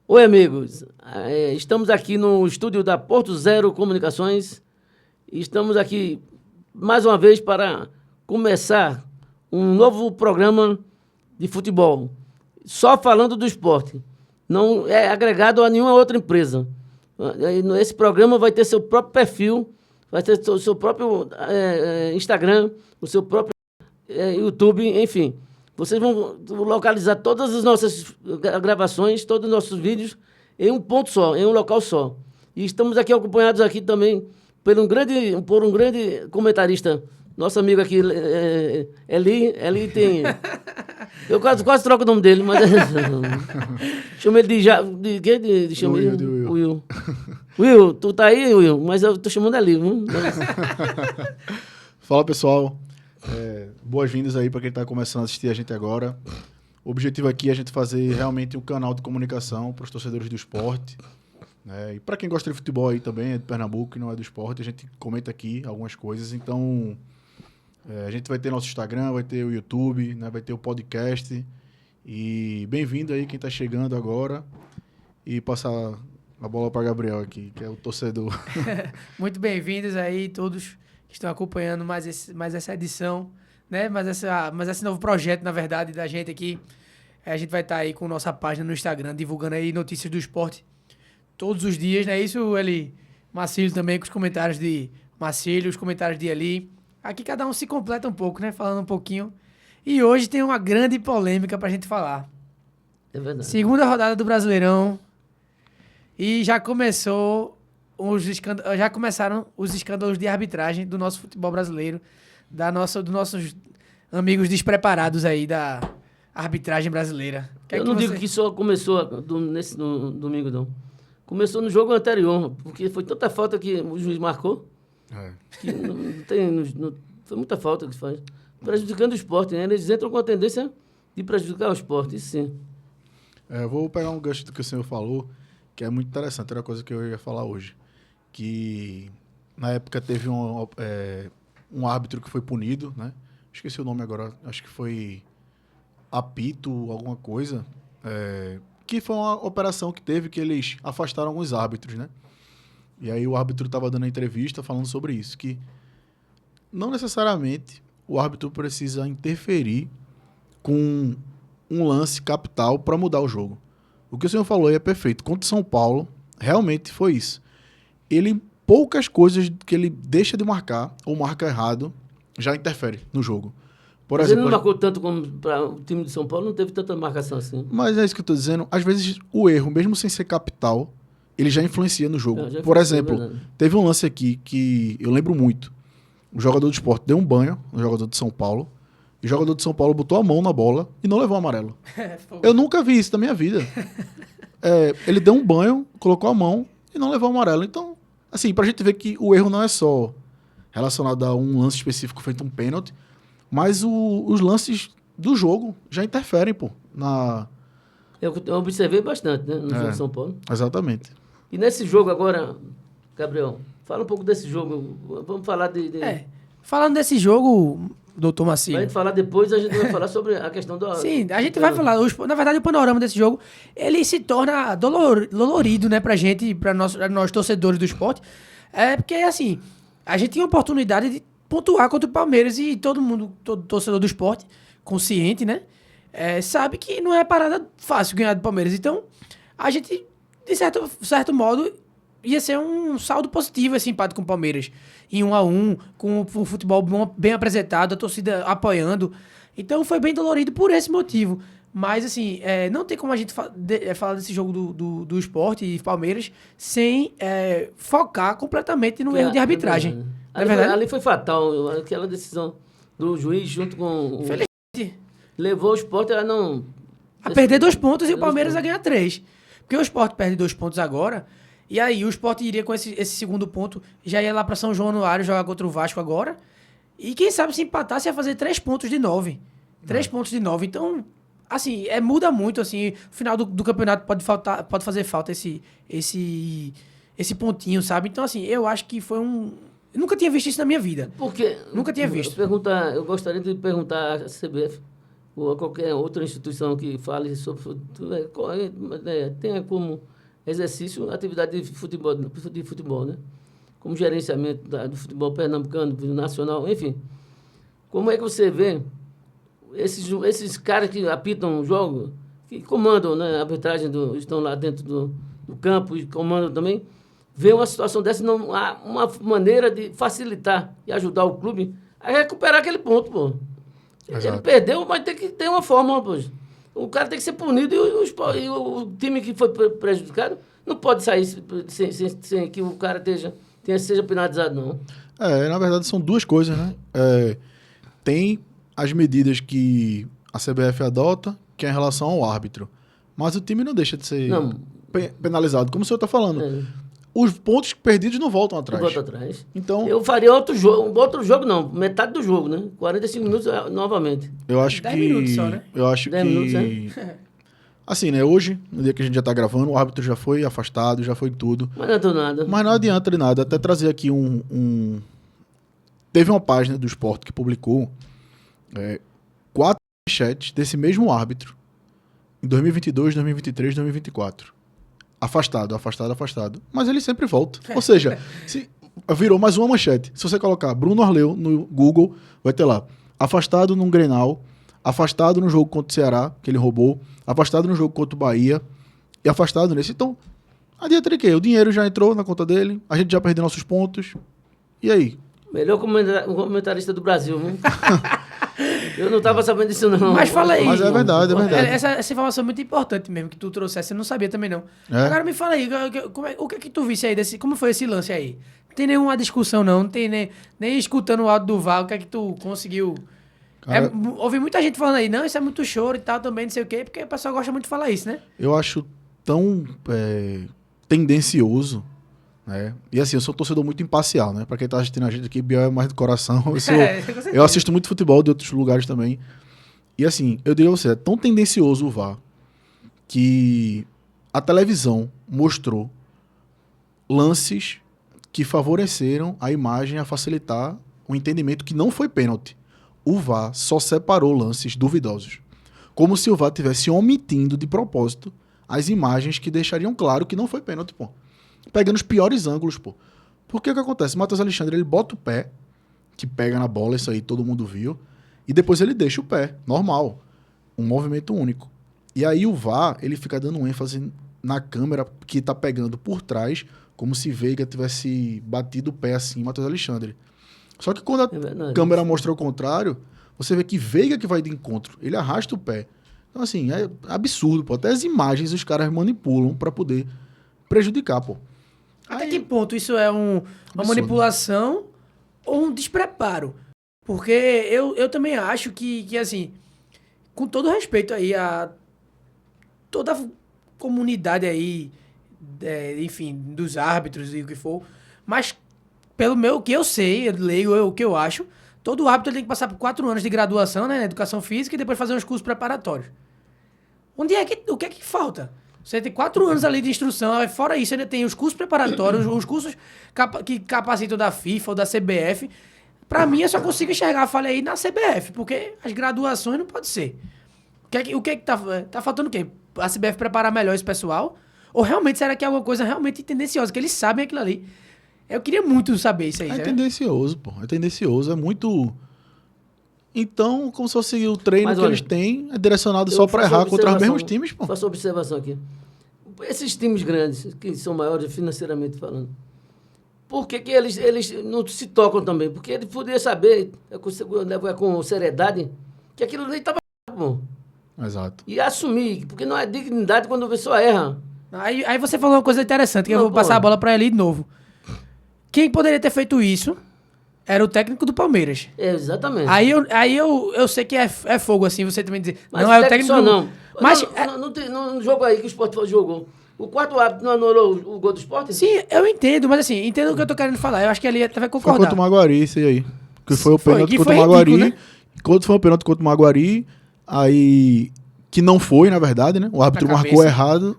Oi, amigos. Estamos aqui no estúdio da Porto Zero Comunicações e estamos aqui mais uma vez para começar um novo programa de futebol, só falando do esporte. Não é agregado a nenhuma outra empresa. Esse programa vai ter seu próprio perfil, vai ter o seu próprio Instagram, o seu próprio YouTube, enfim. Vocês vão localizar todas as nossas gravações, todos os nossos vídeos em um ponto só, em um local só. E estamos aqui acompanhados aqui também por um grande comentarista, nosso amigo aqui, Eli. Eli tem... Eu quase troco o nome dele, mas... Chamo ele de Will. Will, tu tá aí, Will? Mas eu tô chamando Eli, viu? Fala, pessoal. Boas-vindas aí para quem está começando a assistir a gente agora. O objetivo aqui é a gente fazer realmente um canal de comunicação para os torcedores do esporte. E para quem gosta de futebol aí também, é de Pernambuco e não é do esporte, a gente comenta aqui algumas coisas. Então, a gente vai ter nosso Instagram, vai ter o YouTube, né, vai ter o podcast. E bem-vindo aí quem está chegando agora. E passar a bola para Gabriel aqui, que é o torcedor. Muito bem-vindos aí todos que estão acompanhando mais essa edição, né? Mais esse novo projeto, na verdade, da gente aqui. A gente vai estar aí com nossa página no Instagram, divulgando aí notícias do esporte todos os dias, né? Isso, Eli, Marcílio também, com os comentários de Marcílio, os comentários de Eli. Aqui cada um se completa um pouco, né? Falando um pouquinho. E hoje tem uma grande polêmica pra gente falar. É verdade. Segunda rodada do Brasileirão. E já começaram os escândalos de arbitragem do nosso futebol brasileiro, dos nossos amigos despreparados aí da arbitragem brasileira. Eu não digo que só começou no domingo, não. Começou no jogo anterior, porque foi tanta falta que o juiz marcou, que foi muita falta que faz, prejudicando o esporte, né? Eles entram com a tendência de prejudicar o esporte, isso sim. Eu vou pegar um gancho do que o senhor falou, que é muito interessante, era uma coisa que eu ia falar hoje. Que na época teve um árbitro que foi punido, né? Esqueci o nome agora, acho que foi apito, alguma coisa, que foi uma operação que teve que eles afastaram alguns árbitros, né? E aí o árbitro estava dando a entrevista falando sobre isso, que não necessariamente o árbitro precisa interferir com um lance capital para mudar o jogo. O que o senhor falou aí é perfeito. Contra o São Paulo, realmente foi isso. Poucas coisas que ele deixa de marcar ou marca errado já interfere no jogo. Por Mas exemplo, ele não marcou tanto como para o time de São Paulo, não teve tanta marcação assim. Mas é isso que eu estou dizendo. Às vezes o erro, mesmo sem ser capital, ele já influencia no jogo. Por exemplo, teve um lance aqui que eu lembro muito. O jogador do Sport deu um banho no jogador de São Paulo. E o jogador de São Paulo botou a mão na bola e não levou amarelo. Eu nunca vi isso na minha vida. Ele deu um banho, colocou a mão e não levou amarelo. Então, assim, pra gente ver que o erro não é só relacionado a um lance específico feito um pênalti, mas os lances do jogo já interferem, pô. Eu observei bastante, né, no jogo de São Paulo. Exatamente. E nesse jogo agora, Gabriel, fala um pouco desse jogo. Vamos falar Falando desse jogo, doutor Marcílio. Pra gente falar depois, a gente vai falar sobre a questão do... Sim, a gente vai falar. Na verdade, o panorama desse jogo, ele se torna dolorido, né, pra gente, pra nós torcedores do esporte. Porque, assim, a gente tinha a oportunidade de pontuar contra o Palmeiras e todo torcedor do esporte, consciente, né, sabe que não é parada fácil ganhar do Palmeiras. Então, a gente, de certo modo, ia ser um saldo positivo esse empate com o Palmeiras. Em 1-1, com o futebol bem apresentado, a torcida apoiando. Então foi bem dolorido por esse motivo. Mas, assim, não tem como a gente falar desse jogo do Sport e Palmeiras sem focar completamente no erro de arbitragem. Ali foi fatal, aquela decisão do juiz junto com Infelizmente. Levou o Sport a perder 2 pontos e o Palmeiras a ganhar 3. Porque o Sport perde 2 pontos agora. E aí o Sport iria com esse segundo ponto, já ia lá para São João no Januário jogar contra o Vasco agora. E quem sabe se empatasse ia fazer 3 pontos de 9. 3 pontos de 9. Então, assim, muda muito, assim, o final do campeonato pode fazer falta esse pontinho, sabe? Então, assim, eu acho que foi um... Eu nunca tinha visto isso na minha vida. Porque... Nunca tinha visto. Eu gostaria de perguntar à CBF ou a qualquer outra instituição que fale sobre futebol, tenha como exercício a atividade de futebol, né? Como gerenciamento do futebol pernambucano, do nacional, enfim. Como é que você vê esses caras que apitam o jogo, que comandam, né, a arbitragem, estão lá dentro do campo e comandam também, vê uma situação dessa, não há uma maneira de facilitar e ajudar o clube a recuperar aquele ponto, pô. Exato. Ele perdeu, mas tem que ter uma forma, pô. O cara tem que ser punido e o time que foi prejudicado não pode sair sem que o cara seja penalizado, não. Na verdade, são duas coisas, né? Tem as medidas que a CBF adota, que é em relação ao árbitro. Mas o time não deixa de ser penalizado, como o senhor está falando. Os pontos perdidos não voltam atrás. Não voltam atrás. Então, eu faria outro jogo não, metade do jogo, né? 45 minutos novamente. Eu acho 10 que... minutos só, né? Eu acho 10 que... minutos, né? Assim, né? Hoje, no dia que a gente já está gravando, o árbitro já foi afastado, já foi tudo. Mas não adianta nada. Mas não adianta de nada. Até trazer aqui Teve uma página do Sport que publicou 4 manchetes desse mesmo árbitro em 2022, 2023, 2024. Afastado. Mas ele sempre volta. Ou seja, virou mais uma manchete. Se você colocar Bruno Arleu no Google, vai ter lá. Afastado num Grenal, afastado no jogo contra o Ceará, que ele roubou, afastado no jogo contra o Bahia e afastado nesse. Então, adianta de quê? O dinheiro já entrou na conta dele, a gente já perdeu nossos pontos. E aí? Melhor comentarista do Brasil, viu? Eu não estava sabendo disso, não. Mas fala aí. Mas é verdade, é verdade. Essa informação é muito importante mesmo, que tu trouxesse. Eu não sabia também, não. Agora me fala aí, o que é que tu visse aí como foi esse lance aí? Não tem nenhuma discussão, não. Não tem nem escutando o áudio do VAR, o que é que tu conseguiu... Cara, ouvi muita gente falando aí, não, isso é muito choro e tal também, não sei o quê, porque o pessoal gosta muito de falar isso, né? Eu acho tão tendencioso, né? E assim, eu sou um torcedor muito imparcial, né? Pra quem tá assistindo a gente aqui, Biel é mais do coração. Eu assisto muito futebol de outros lugares também. E assim, eu diria a você, é tão tendencioso o VAR que a televisão mostrou lances que favoreceram a imagem a facilitar o entendimento que não foi pênalti. O VAR só separou lances duvidosos. Como se o VAR estivesse omitindo de propósito as imagens que deixariam claro que não foi pênalti, pô. Pegando os piores ângulos, pô. Porque o que acontece? Matheus Alexandre, ele bota o pé, que pega na bola, isso aí todo mundo viu, e depois ele deixa o pé, normal. Um movimento único. E aí o VAR, ele fica dando ênfase na câmera que tá pegando por trás, como se Veiga tivesse batido o pé assim, Matheus Alexandre. Só que quando a câmera mostra o contrário, você vê que Veiga que vai de encontro, ele arrasta o pé. Então, assim, é absurdo, pô. Até as imagens os caras manipulam pra poder prejudicar, pô. Até que ponto isso é uma manipulação ou um despreparo? Porque eu também acho que, assim, com todo respeito aí a toda a comunidade aí, enfim, dos árbitros e o que for, mas pelo meu que eu sei, eu leio o que eu acho, todo árbitro tem que passar por 4 anos de graduação, né, educação física, e depois fazer uns cursos preparatórios. O que é que falta? Você tem 4 anos ali de instrução, fora isso ainda tem os cursos preparatórios, os cursos que capacitam da FIFA ou da CBF. Pra mim, eu só consigo enxergar a falha aí na CBF, porque as graduações não pode ser. O que é que tá faltando o quê? A CBF preparar melhor esse pessoal? Ou realmente, será que é alguma coisa realmente tendenciosa, que eles sabem aquilo ali? Eu queria muito saber isso aí. É tendencioso, pô. É tendencioso, é muito... Então, como se fosse o treino que eles têm, é direcionado só para errar contra os mesmos times, pô. Faço uma observação aqui. Esses times grandes, que são maiores financeiramente falando, por que eles não se tocam também? Porque ele poderia saber, com seriedade, que aquilo ali estava bom. Exato. E assumir, porque não é dignidade quando a pessoa erra. Aí você falou uma coisa interessante, que eu vou passar a bola para ele de novo. Quem poderia ter feito isso era o técnico do Palmeiras. Exatamente. Aí eu sei que é fogo, assim, você também dizer. Mas não é o técnico só não. Mas no jogo aí que o Sport jogou, o quarto árbitro não anulou o gol do Sport? Sim, eu entendo, mas assim, entendo o que eu tô querendo falar. Eu acho que ali até vai concordar. Foi contra o Maguari, isso aí. Que foi o pênalti contra o Maguari. Né? Quando foi o pênalti contra o Maguari, aí... Que não foi, na verdade, né? O árbitro marcou errado.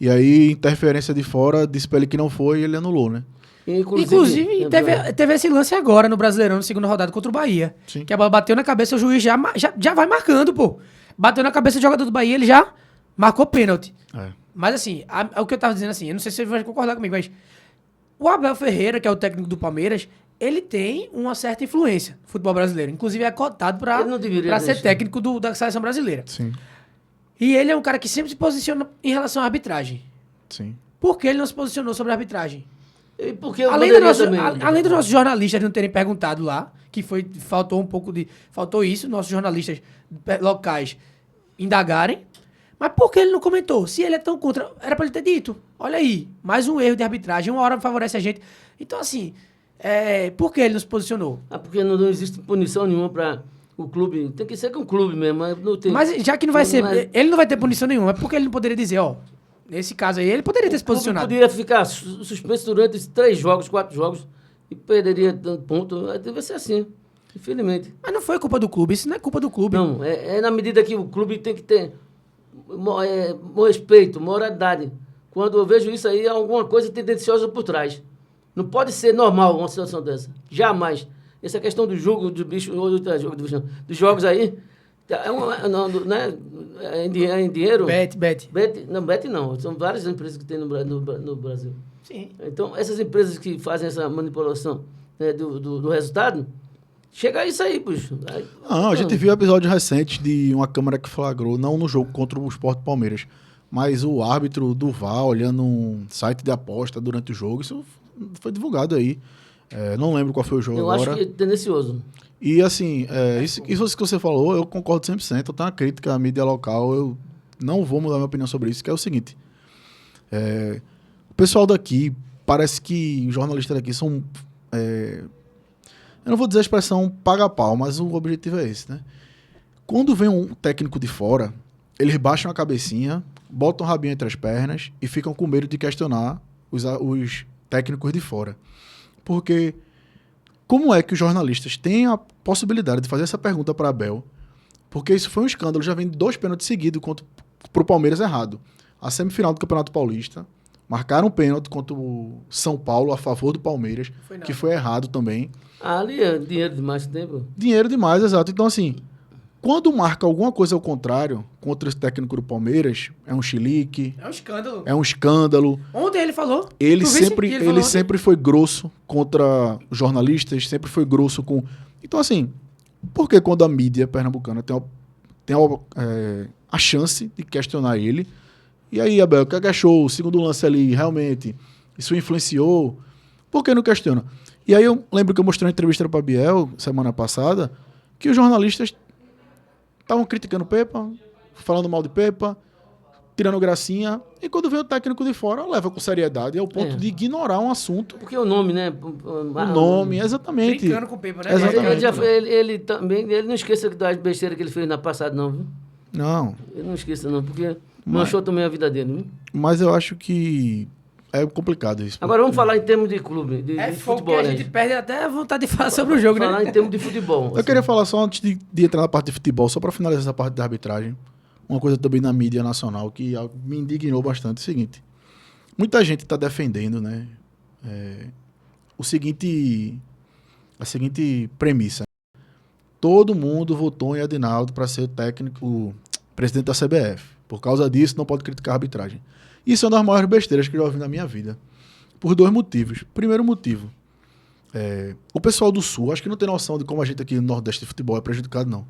E aí, interferência de fora, disse pra ele que não foi e ele anulou, né? Inclusive teve esse lance agora no Brasileirão, na segunda rodada contra o Bahia. Sim. Que a bola bateu na cabeça, o juiz já vai marcando, pô. Bateu na cabeça do jogador do Bahia, ele já marcou pênalti. É. Mas assim, o que eu tava dizendo assim, eu não sei se você vai concordar comigo, mas o Abel Ferreira, que é o técnico do Palmeiras, ele tem uma certa influência no futebol brasileiro. Inclusive é cotado pra ser técnico da seleção brasileira. Sim. E ele é um cara que sempre se posiciona em relação à arbitragem. Sim. Por que ele não se posicionou sobre a arbitragem? E porque Além dos nossos jornalistas não terem perguntado lá, que faltou isso, nossos jornalistas locais indagarem, mas por que ele não comentou? Se ele é tão contra, era pra ele ter dito. Olha aí, mais um erro de arbitragem, uma hora favorece a gente. Então assim, por que ele não se posicionou? Porque não existe punição nenhuma para o clube. Tem que ser com o clube mesmo. Mas já que não vai ser, ele não vai ter punição nenhuma, mas por que ele não poderia dizer, nesse caso aí, ele poderia ter se posicionado. Poderia ficar suspenso durante 3 jogos, 4 jogos e perderia tanto ponto. Deve ser assim, infelizmente. Mas não foi culpa do clube, isso não é culpa do clube. Não, é na medida que o clube tem que ter respeito, moralidade. Quando eu vejo isso aí, alguma coisa tendenciosa por trás. Não pode ser normal uma situação dessa. Jamais. Essa questão do jogo do bicho, dos jogos aí, em dinheiro. Bet. Bet não. São várias empresas que tem no Brasil. Sim. Então, essas empresas que fazem essa manipulação, né, do resultado, chega a isso aí, puxa. Não, a gente viu episódio recente de uma câmera que flagrou, não no jogo contra o Sport Palmeiras, mas o árbitro do VAR olhando um site de aposta durante o jogo. Isso foi divulgado aí. Não lembro qual foi o jogo agora. Eu acho que é tendencioso. E assim, isso que você falou, eu concordo 100%. Eu tenho uma crítica à mídia local, eu não vou mudar minha opinião sobre isso, que é o seguinte. O pessoal daqui, parece que os jornalistas daqui são... eu não vou dizer a expressão paga-pau, mas o objetivo é esse, né? Quando vem um técnico de fora, eles baixam a cabecinha, botam o rabinho entre as pernas e ficam com medo de questionar os técnicos de fora. Porque como é que os jornalistas têm a possibilidade de fazer essa pergunta para Abel? Porque isso foi um escândalo, já vem 2 pênaltis seguidos para o Palmeiras errado. A semifinal do Campeonato Paulista, marcaram um pênalti contra o São Paulo a favor do Palmeiras, que foi errado também. Ali é dinheiro demais tempo. Dinheiro demais, exato. Então, assim, quando marca alguma coisa ao contrário contra esse técnico do Palmeiras, é um chilique. É um escândalo. É um escândalo. Ontem ele falou. Ele sempre foi grosso contra os jornalistas, sempre foi grosso com... Então, assim, por que quando a mídia pernambucana tem a chance de questionar ele? E aí, Abel, o que achou? O segundo lance ali, realmente, isso influenciou? Por que não questiona? E aí eu lembro que eu mostrei uma entrevista para Biel, semana passada, que os jornalistas estavam criticando o Pepa, falando mal de Pepa, tirando gracinha, e quando vem o técnico de fora, leva com seriedade, ao ponto de ignorar um assunto. Porque o nome, né? O nome, exatamente. Brincando com o Pepa, né? Exatamente. Ele também, ele não esqueça das besteiras que ele fez na passada, não, viu? Não. Ele não esqueça, não, porque manchou também a vida dele, viu? Mas eu acho que é complicado isso. Agora vamos falar em termos de clube, de futebol. A gente perde até a vontade de falar sobre o jogo, né? Falar em termos de futebol. Eu queria falar só antes de entrar na parte de futebol, só para finalizar essa parte da arbitragem. Uma coisa também na mídia nacional que me indignou bastante. É o seguinte, muita gente está defendendo, né, a seguinte premissa. Todo mundo votou em Adinaldo para ser o presidente da CBF. Por causa disso, não pode criticar a arbitragem. Isso é uma das maiores besteiras que eu já ouvi na minha vida. Por 2 motivos. Primeiro motivo, o pessoal do Sul, acho que não tem noção de como a gente aqui no Nordeste de futebol é prejudicado, não.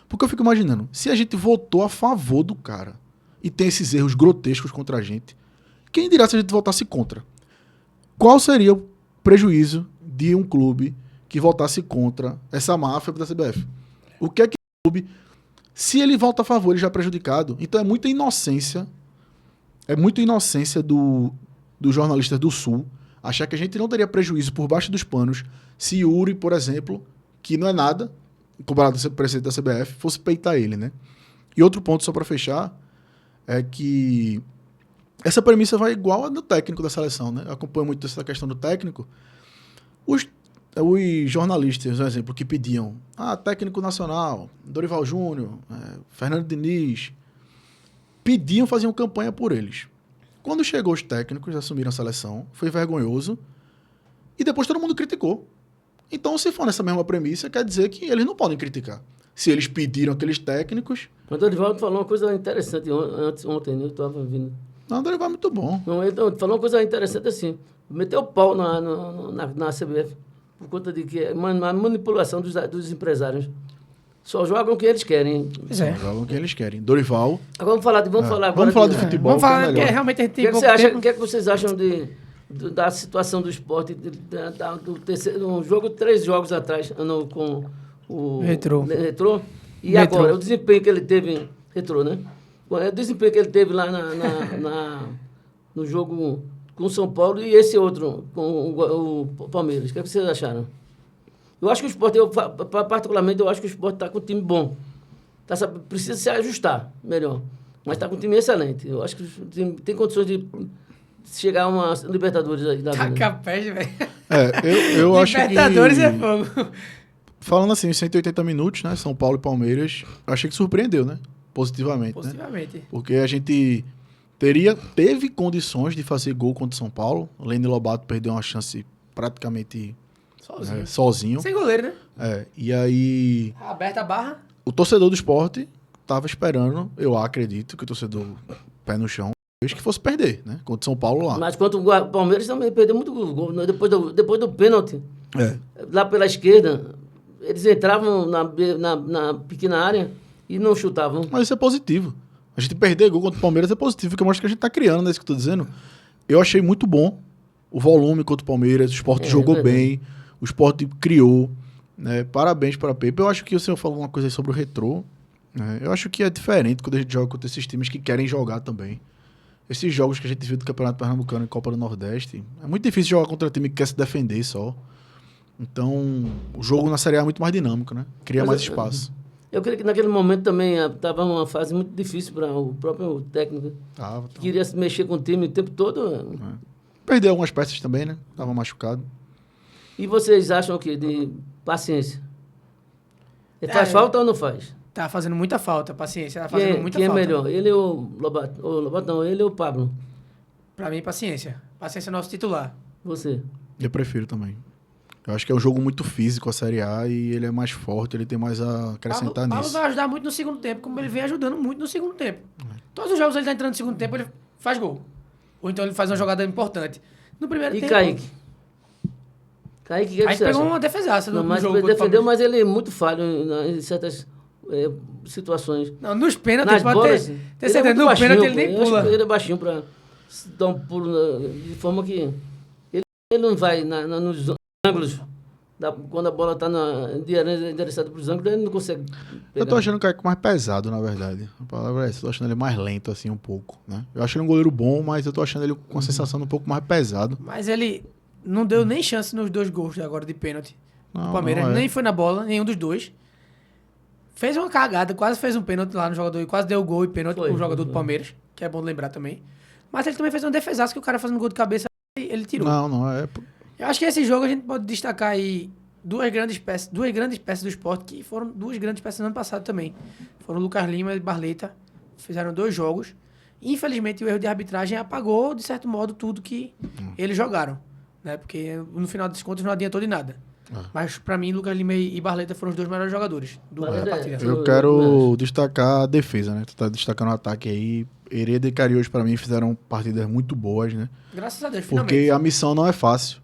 Porque eu fico imaginando, se a gente votou a favor do cara e tem esses erros grotescos contra a gente, quem dirá se a gente votasse contra? Qual seria o prejuízo de um clube que votasse contra essa máfia da CBF? O que é que o clube, se ele vota a favor, ele já é prejudicado? Então é muita inocência dos jornalistas do Sul achar que a gente não teria prejuízo por baixo dos panos se Yuri, por exemplo, que não é nada, comparado a ser presidente da CBF, fosse peitar ele, né? E outro ponto, só para fechar, é que essa premissa vai igual a do técnico da seleção, né? Eu acompanho muito essa questão do técnico. Os jornalistas, por exemplo, que pediam técnico nacional, Dorival Júnior, Fernando Diniz, faziam campanha por eles. Quando chegou os técnicos, assumiram a seleção, foi vergonhoso, e depois todo mundo criticou. Então, se for nessa mesma premissa, quer dizer que eles não podem criticar. Se eles pediram aqueles técnicos... O Dorival falou uma coisa interessante ontem, né? Eu estava vindo. Não, o Dorival é muito bom. Não, ele falou uma coisa interessante assim. Meteu o pau na CBF por conta de que é uma manipulação dos empresários. Só jogam o que eles querem. Pois é. Jogam o que eles querem. Dorival... Agora vamos falar agora. Vamos falar de futebol. Vamos falar, que é porque melhor. realmente a gente O tem que, é que, pouco você acha, tempo. o que é que vocês acham da situação do esporte, do terceiro, um jogo, 3 jogos atrás, com o Retrô. E Retrô. agora, o desempenho que ele teve, Retrô, né? O desempenho que ele teve lá no jogo com o São Paulo e esse outro, com o Palmeiras. O que, é que vocês acharam? Eu acho que o esporte, particularmente, eu acho que o esporte está com um time bom. Precisa se ajustar melhor. Mas está com um time excelente. Eu acho que o time tem condições de chegar a uma Libertadores aí da vida. Taca pé, velho. Eu acho que... Libertadores é fogo. Falando assim, 180 minutos, né? São Paulo e Palmeiras, eu achei que surpreendeu, né? Positivamente. Né? Positivamente. Porque a gente teve condições de fazer gol contra o São Paulo. O Lenny Lobato perdeu uma chance praticamente sozinho. Sem goleiro, né? E aí, Aberta a barra. o torcedor do esporte estava esperando, eu acredito, que o torcedor pé no chão, que fosse perder, né? Contra o São Paulo lá. Mas contra o Palmeiras também perdeu muito gol. Né? Depois do pênalti, lá pela esquerda, eles entravam na pequena área e não chutavam. Mas isso é positivo. A gente perder gol contra o Palmeiras é positivo, porque mostra que a gente tá criando, né? Isso que eu tô dizendo. Eu achei muito bom o volume contra o Palmeiras, o Sport jogou bem, o Sport criou, né? Parabéns para a Pepe. Eu acho que o senhor falou uma coisa aí sobre o Retrô, né? Eu acho que é diferente quando a gente joga contra esses times que querem jogar também. Esses jogos que a gente viu do Campeonato Pernambucano e Copa do Nordeste, é muito difícil jogar contra um time que quer se defender só. Então, o jogo na Série A é muito mais dinâmico, né? Cria mais espaço. Eu creio que naquele momento também estava uma fase muito difícil para o próprio técnico. Que queria se mexer com o time o tempo todo. Perdeu algumas peças também, né? Tava machucado. E vocês acham o quê? De paciência? Ele faz falta ou não faz? Tá fazendo muita falta, paciência. Tá fazendo muita quem falta. é melhor? Ele ou o Lobato? Não, ele ou o Pablo? Pra mim, paciência. Paciência é nosso titular. Você? Eu prefiro também. Eu acho que é um jogo muito físico a Série A e ele é mais forte, ele tem mais a acrescentar Pablo nisso. vai ajudar muito no segundo tempo, como ele vem ajudando muito no segundo tempo. Todos os jogos ele tá entrando no segundo tempo, ele faz gol. Ou então ele faz uma jogada importante. No primeiro E tempo... Kaique? Kaique, o que Aí você pegou acha? uma defesaça Não, no mas jogo. ele contra o defendeu, Palmeiras. mas ele é muito falho em certas situações. Não, nos pênaltis Nas pode bolas, ter ele é certeza. muito No baixinho, pênalti ele pô. nem Eu acho pula. que ele é baixinho para dar um pulo de forma que ele não vai nos ângulos. Quando a bola está endereçada para os ângulos, ele não consegue pegar. Eu tô achando o Kaique mais pesado, na verdade. A palavra é essa. Eu tô achando ele mais lento, assim, um pouco, né? Eu acho ele um goleiro bom, mas eu tô achando ele com uma sensação um pouco mais pesado. Mas ele não deu nem chance nos 2 gols agora de pênalti. Não, O Palmeiras não é. nem foi na bola, nenhum dos dois. Fez uma cagada, quase fez um pênalti lá no jogador, quase deu gol e pênalti pro jogador do Palmeiras, que é bom lembrar também. Mas ele também fez uma defesaça que o cara fazendo gol de cabeça, ele tirou. Não é. Eu acho que esse jogo a gente pode destacar aí duas grandes peças do Sport, que foram 2 grandes peças no ano passado também. Foram o Lucas Lima e Barleta, fizeram 2 jogos. Infelizmente o erro de arbitragem apagou, de certo modo, tudo que eles jogaram, né? Porque no final das contas não adiantou de nada. Mas pra mim, Lucas Lima e Barleta foram os 2 melhores jogadores da partida. Eu quero destacar a defesa, né? Tu tá destacando o ataque aí. Hereda e Cariús, pra mim, fizeram partidas muito boas, né? Graças a Deus, Porque finalmente. a missão não é fácil.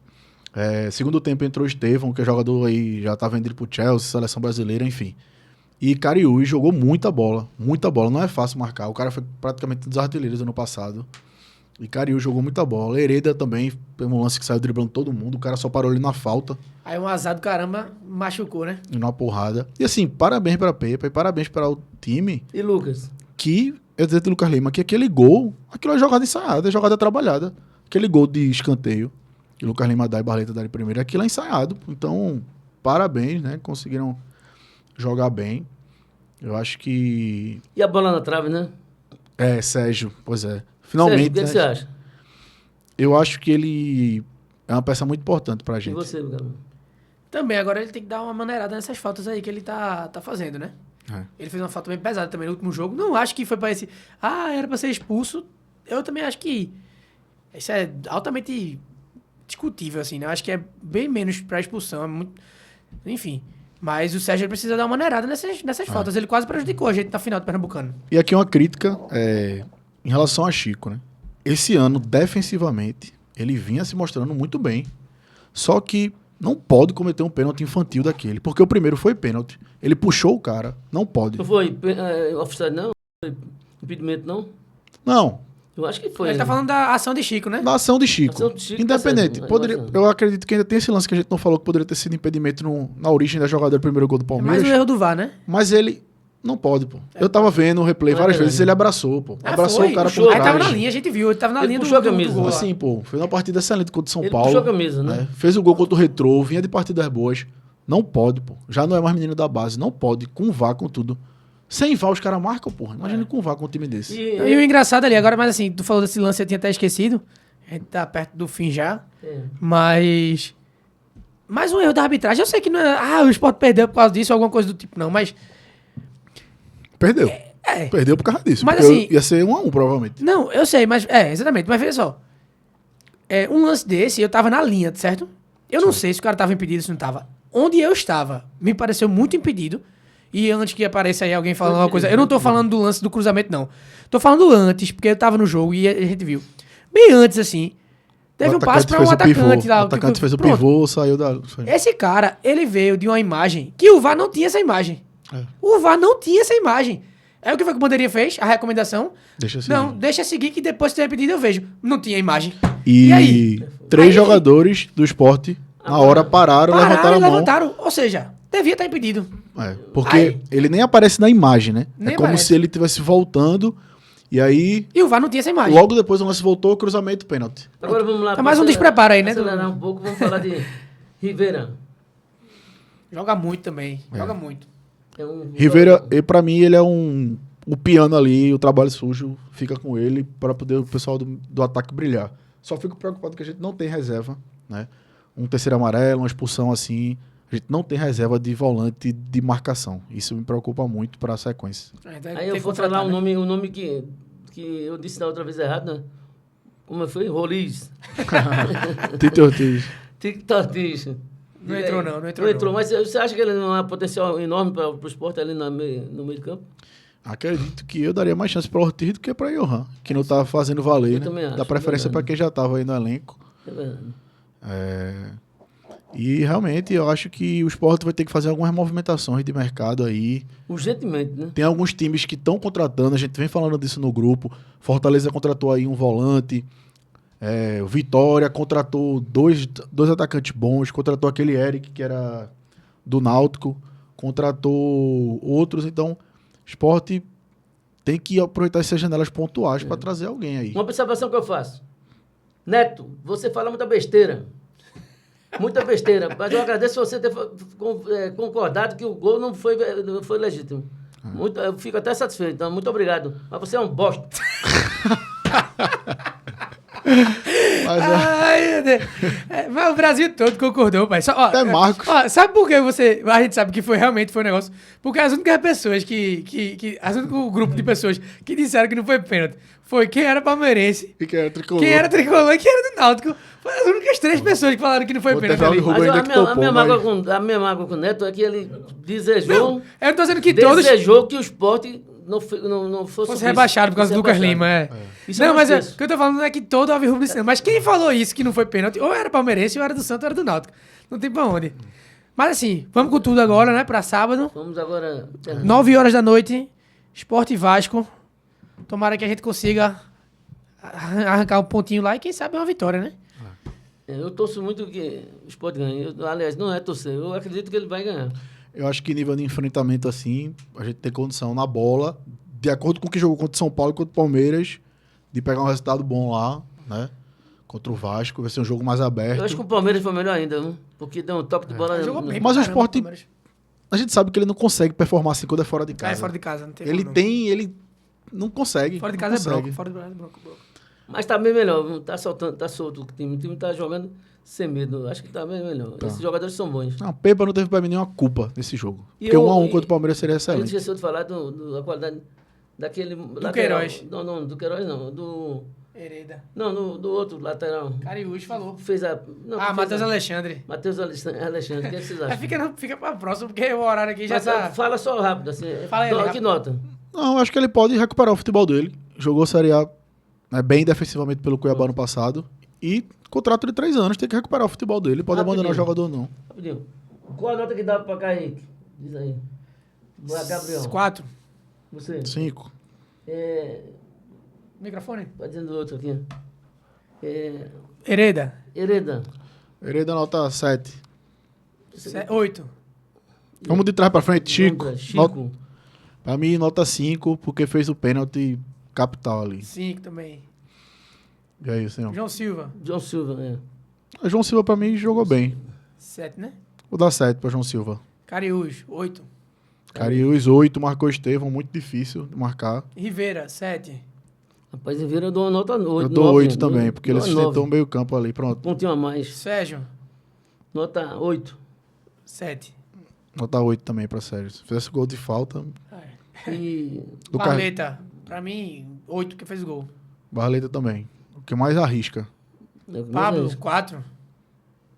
Segundo tempo entrou o Estevão, que é jogador aí, já tá vendido pro Chelsea, seleção brasileira, enfim. E Cariús jogou muita bola. Não é fácil marcar. O cara foi praticamente um dos artilheiros ano passado. E Cariús jogou muita bola. Hereda também, foi um lance que saiu driblando todo mundo. O cara só parou ali na falta Aí um azar do caramba machucou, né? e numa porrada. E assim, parabéns pra Pepa e parabéns para o time E Lucas? que, eu dizer do Lucas Lima, que aquele gol, aquilo é jogada ensaiada, é jogada trabalhada. Aquele gol de escanteio, que o Lucas Lima dá e Barleta dá de primeiro, aquilo é ensaiado. Então, parabéns, né? Conseguiram jogar bem. Eu acho que... E a bola na trave, né? Sérgio, pois é. Finalmente, Sérgio, o que, né? você acha? Eu acho que ele é uma peça muito importante pra E gente. você, cara? Também, agora ele tem que dar uma maneirada nessas faltas aí que ele tá fazendo, né? Ele fez uma falta bem pesada também no último jogo. Não acho que foi pra esse... era pra ser expulso. Eu também acho que isso é altamente discutível, assim, né? Eu acho que é bem menos pra expulsão. É muito... Enfim. Mas o Sérgio precisa dar uma maneirada nessas faltas. Ele quase prejudicou a gente na final do Pernambucano. E aqui uma crítica em relação a Chico, né? Esse ano, defensivamente, ele vinha se mostrando muito bem. Só que não pode cometer um pênalti infantil daquele. Porque o primeiro foi pênalti. Ele puxou o cara. Não pode. Não foi offside, não? Foi impedimento, não? Não. Eu acho que foi. Ele tá falando da ação de Chico, né? Na ação de Chico. Ação de Chico, Independente. tá certo, Poderia, mas- eu acredito que ainda tem esse lance que a gente não falou que poderia ter sido impedimento na origem da jogada do primeiro gol do É Palmeiras. mais um erro do VAR, né? Mas ele não pode, pô. Eu tava vendo o replay Não é várias verdade. vezes, ele abraçou, pô. Abraçou foi, o cara puxou. por Aí tava trás. na linha, a gente viu. Ele tava na Ele linha puxou a do camisa. gol lá. Assim, pô, foi uma partida excelente contra o São Ele Paulo. puxou a camisa, né? Fez o gol contra o Retrô, vinha de partidas boas. Não pode, pô. Já não é mais menino da base, não pode. Com VAR, com tudo. Sem VAR os caras marcam, porra. Imagina com VAR com um time desse. E, E o engraçado ali, agora, mas assim, tu falou desse lance, eu tinha até esquecido. A gente tá perto do fim já. Mas. Mais um erro da arbitragem. Eu sei que não é. Ah, o Sport perdeu por causa disso, alguma coisa do tipo, não, mas. Perdeu. É. Perdeu por causa disso. Mas porque assim- ia ser 1-1, provavelmente. Não, eu sei, mas. É, exatamente. Mas veja só. Um lance desse, eu tava na linha, certo? Eu não sei se o cara tava impedido, se não tava. Onde eu estava, me pareceu muito impedido. E antes que apareça aí alguém falando alguma coisa. Eu não tô falando do lance do cruzamento, não. Tô falando antes, porque eu tava no jogo e a gente viu. Bem antes, assim. Teve O um passe pra um fez o pivô. atacante lá. O atacante fez o Pronto. pivô, saiu da... Esse cara, ele veio de uma imagem que o VAR não tinha essa imagem. É. O VAR não tinha essa imagem. Aí o que foi que o Bandeirinha fez? A recomendação? Deixa assim. Não, deixa seguir que depois que tiver pedido eu vejo. Não tinha imagem. E aí? 3 Aí- jogadores do esporte, na hora, pararam, levantaram a mão. levantaram. Ou seja, devia estar impedido. Porque Aí- ele nem aparece na imagem, né? Nem é como aparece. se ele estivesse voltando e aí, E o VAR não tinha essa imagem. logo depois o lance voltou, cruzamento, pênalti. Agora vamos lá. Tá mais um despreparo aí, né, Acelerar do- um pouco, vamos falar de Rivera. Joga muito também. Joga muito. É um Rivera, e pra mim, ele é o piano ali, o trabalho sujo fica com ele para poder o pessoal do ataque brilhar. Só fico preocupado que a gente não tem reserva, né? Um terceiro amarelo, uma expulsão assim, a gente não tem reserva de volante de marcação. Isso me preocupa muito para a sequência. Aí eu vou falar um nome que eu disse da outra vez errado, né? Como foi? Roliz. Tite Ortiz. Tic-tac. Não entrou não, não entrou Não entrou, não. mas você acha que ele não há potencial enorme para o esporte ali no meio de campo? Acredito que eu daria mais chance para Ortiz do que para Johan, que não tá fazendo valer, Eu né? também acho, Dá preferência verdade. para quem já estava aí no elenco. É verdade. E realmente eu acho que o esporte vai ter que fazer algumas movimentações de mercado aí. Urgentemente, né? Tem alguns times que estão contratando, a gente vem falando disso no grupo. Fortaleza contratou aí um volante. O Vitória contratou dois atacantes bons. Contratou aquele Eric, que era do Náutico. Contratou outros. Então, esporte tem que aproveitar essas janelas pontuais para trazer alguém aí. Uma observação que eu faço. Neto, você fala muita besteira. Muita besteira. Mas eu agradeço você ter concordado que o gol não foi legítimo. Eu fico até satisfeito. Então, muito obrigado. Mas você é um bosta. Mas, Ai, meu Deus. Mas o Brasil todo concordou, pai. Até Marcos. Sabe por que a gente sabe que realmente foi um negócio? Porque as únicas pessoas as únicos grupo de pessoas que disseram que não foi pênalti foi quem era palmeirense, e que era tricolor. quem era tricolor e quem era do Náutico. Foram as únicas 3 pessoas que falaram que não foi Vou pênalti tentar ali. o Rubem Mas ainda que topou, mas- a minha mágoa com o Neto é que ele desejou, Não, eu não tô dizendo que todos desejou que o esporte não fosse fosse rebaixado por causa do Lucas Lima. Isso eu Não, não mas esqueço. o que eu tô falando não é que todo Alvirrubro disse não. Mas quem falou isso que não foi pênalti, ou era palmeirense, ou era do Santos, ou era do Náutico. Não tem pra onde. Mas assim, vamos com tudo agora, né? Pra sábado. Vamos agora... 9 horas da noite, Sport e Vasco. Tomara que a gente consiga arrancar um pontinho lá e quem sabe uma vitória, né? Eu torço muito que o Sport ganhe. Aliás, não é torcer. Eu acredito que ele vai ganhar. Eu acho que nível de enfrentamento assim, a gente tem condição na bola, de acordo com o que jogou contra o São Paulo e contra o Palmeiras, de pegar um resultado bom lá, né? Contra o Vasco, vai ser um jogo mais aberto. Eu acho que o Palmeiras foi melhor ainda, viu? Porque deu um toque de bola... Jogou bem Mas pra o caramba, Sport- Palmeiras. A gente sabe que ele não consegue performar assim quando é fora de casa. É fora de casa, não tem Ele como não. ele não consegue. Fora de não casa é consegue. broco, fora de casa é broco. Mas tá bem melhor, viu? Tá solto o time. O time tá jogando sem medo. Acho que tá bem melhor. Esses jogadores são bons. Não, Pepa não teve pra mim nenhuma culpa nesse jogo. E Porque eu- 1-1 e- contra o Palmeiras seria A gente excelente. esqueceu de falar da qualidade daquele... Queiroz. Não, do Queiroz não. Hereda. Não, do outro lateral. Cariús falou. Fez a... Não, Ah, fez Matheus a- Alexandre. Matheus Alexandre, o que vocês acham? Fica pra próxima, porque o horário aqui já Mas, tá... fala só rápido, assim. Fala aí, Que rápido. nota? Não, acho que ele pode recuperar o futebol dele. Jogou Série A bem defensivamente pelo Cuiabá no passado. E contrato de 3 anos, tem que recuperar o futebol dele. Pode abandonar o jogador, não. Rapidinho. Qual a nota que dá pra Kaique? Diz aí. Vai, Gabriel. 4. Você. 5. Microfone. Vai dizendo outro aqui. Hereda. Hereda. Hereda nota 7. 8. Vamos de trás pra frente, Chico. Chico. Pra mim, nota 5, porque fez o pênalti capital ali. 5 também. E aí, senhor? João Silva. João Silva, O João Silva, pra mim, jogou bem. 7, né? Vou dar 7 pra João Silva. Cariús. 8. Cariús, 8, marcou Estevão, muito difícil de marcar. Rivera. 7. Rapaz, em Vieira eu dou uma nota 8. Eu dou 8 também, porque ele dou sustentou 9. o meio campo ali, pronto. Pontinho a mais. Sérgio. Nota 8. 7. Nota 8 também pra Sérgio. Se fizesse gol de falta... E... Lucas Barleta. Pra mim, 8 que fez o gol. Barleta também. O que mais arrisca. Pablo. 4.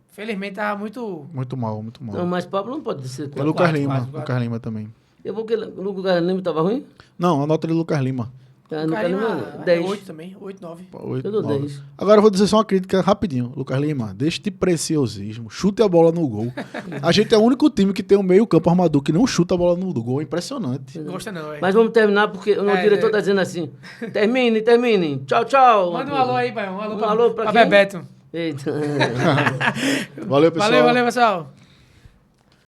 Felizmente tava muito... Muito mal, muito mal. Não, mas Pablo não pode ser É 4. Lucas quatro, Lima. quatro. Lucas Lima também. Eu vou que o Lucas Lima tava ruim? Não, a nota de Lucas Lima. Lucas Lima, 10. 10. 8 também. 8, 9. 8, Eu dou 9. 10. Agora eu vou dizer só uma crítica rapidinho. Lucas Lima, deixe de preciosismo. Chute a bola no gol. A gente é o único time que tem um meio campo armador que não chuta a bola no gol. É impressionante. Gosta não, velho. Mas vamos terminar porque o diretor tá dizendo assim. Termine. Tchau, tchau. Manda um alô aí, pai. Um alô, Um alô pra pra quem? Bebeto. Eita. Valeu, pessoal. Valeu, pessoal.